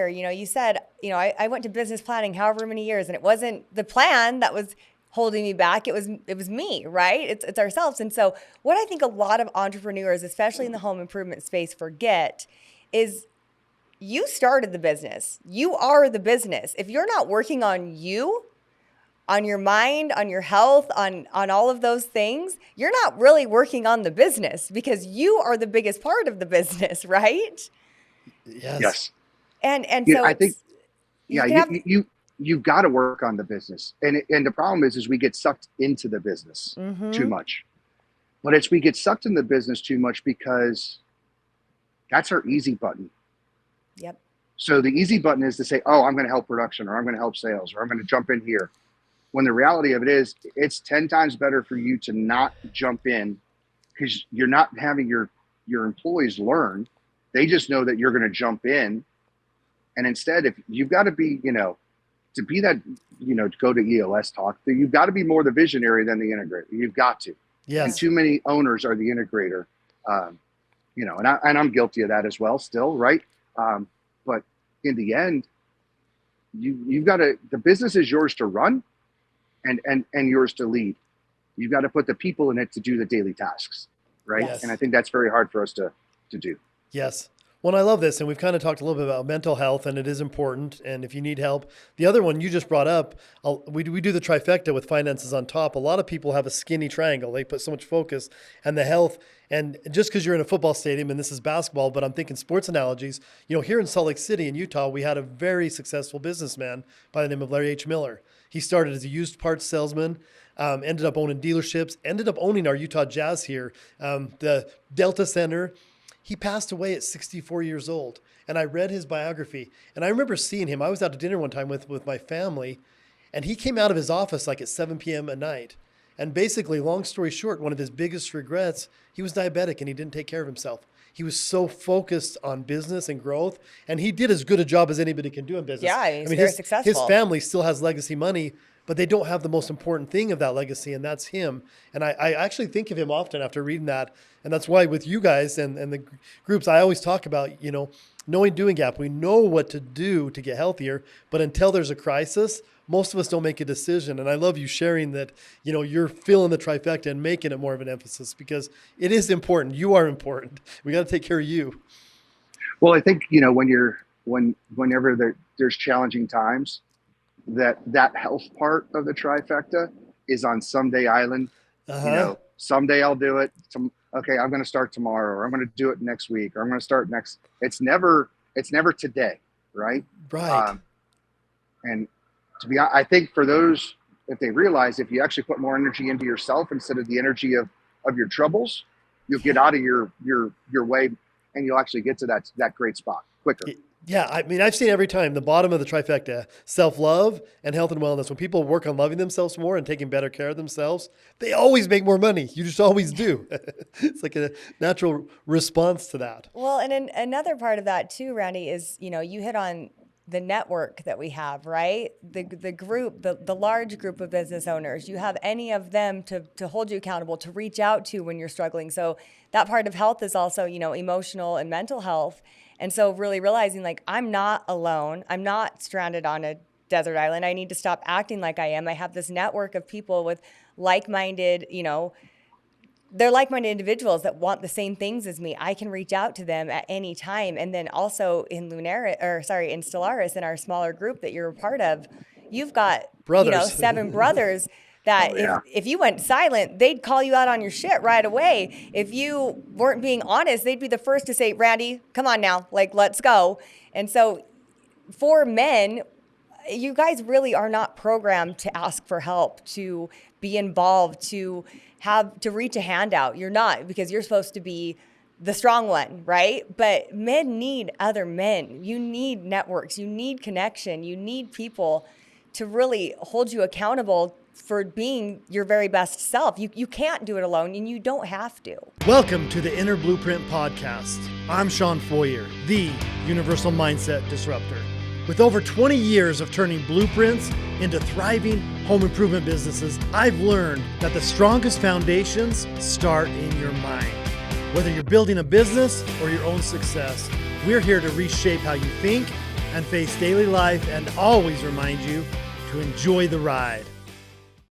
You said, I went to business planning however many years, and it wasn't the plan that was holding me back. It was me, right? It's ourselves. And so what I think a lot of entrepreneurs, especially in the home improvement space, forget is you started the business. You are the business. If you're not working on you, on your mind, on your health, on all of those things, you're not really working on the business, because you are the biggest part of the business, right? Yes. And Yeah, so I think, you yeah, can have, you've got to work on the business. And the problem is we get sucked into the business too much. But we get sucked in the business too much because that's our easy button. yep. So the easy button is to say, oh, I'm going to help production, or I'm going to help sales, or I'm going to jump in here. When the reality of it is, it's 10 times better for you to not jump in, because you're not having your employees learn. They just know that you're going to jump in. And instead, if you've got to be, to be that, to go to EOS talk, you've got to be more the visionary than the integrator. You've got to. Yes. And too many owners are the integrator, and I'm guilty of that as well still, right? But in the end, you've got to, the business is yours to run and yours to lead. You've got to put the people in it to do the daily tasks, right? Yes. And I think that's very hard for us to do. Yes. Well, I love this. And we've kind of talked a little bit about mental health, and it is important. And if you need help, the other one you just brought up, we do the trifecta with finances on top. A lot of people have a skinny triangle. They put so much focus on the health. And just because you're in a football stadium, and this is basketball, but I'm thinking sports analogies, here in Salt Lake City in Utah, we had a very successful businessman by the name of Larry H. Miller. He started as a used parts salesman, ended up owning dealerships, ended up owning our Utah Jazz here, the Delta Center. He passed away at 64 years old. And I read his biography. And I remember seeing him. I was out to dinner one time with my family. And he came out of his office like at 7 p.m. at night. And basically, long story short, one of his biggest regrets, he was diabetic and he didn't take care of himself. He was so focused on business and growth. And he did as good a job as anybody can do in business. Yeah, he's very successful. His family still has legacy money, but they don't have the most important thing of that legacy, and that's him. And I actually think of him often after reading that. And that's why with you guys and the groups, I always talk about, knowing doing gap. We know what to do to get healthier, but until there's a crisis, most of us don't make a decision. And I love you sharing that, you're feeling the trifecta and making it more of an emphasis, because it is important. You are important. We got to take care of you. Well, I think, whenever there's challenging times, that health part of the trifecta is on someday island. Someday I'll do it. Okay, I'm going to start tomorrow, or I'm going to do it next week, or I'm going to start next. It's never today, right? Right. And to be, I think for those, if they realize, if you actually put more energy into yourself instead of the energy of your troubles, you'll get out of your way, and you'll actually get to that great spot quicker. Yeah, I mean, I've seen every time the bottom of the trifecta, self-love and health and wellness. When people work on loving themselves more and taking better care of themselves, they always make more money. You just always do. It's like a natural response to that. Well, and another part of that too, Randy, is, you hit on the network that we have, right? The group, the large group of business owners. You have any of them to hold you accountable, to reach out to when you're struggling. So that part of health is also, emotional and mental health. And so really realizing, like, I'm not alone. I'm not stranded on a desert island. I need to stop acting like I am. I have this network of people with like-minded, they're like-minded individuals that want the same things as me. I can reach out to them at any time. And then also in Stellaris, in our smaller group that you're a part of, you've got, brothers. 7 brothers that if you went silent, they'd call you out on your shit right away. If you weren't being honest, they'd be the first to say, Randy, come on now, like, let's go. And so for men, you guys really are not programmed to ask for help, to be involved, to reach a hand out. You're not, because you're supposed to be the strong one, right? But men need other men. You need networks. You need connection. You need people to really hold you accountable for being your very best self. You can't do it alone, and you don't have to. Welcome to the Inner Blueprint Podcast. I'm Sean Foyer, the Universal Mindset Disruptor. With over 20 years of turning blueprints into thriving home improvement businesses, I've learned that the strongest foundations start in your mind. Whether you're building a business or your own success, we're here to reshape how you think and face daily life, and always remind you to enjoy the ride.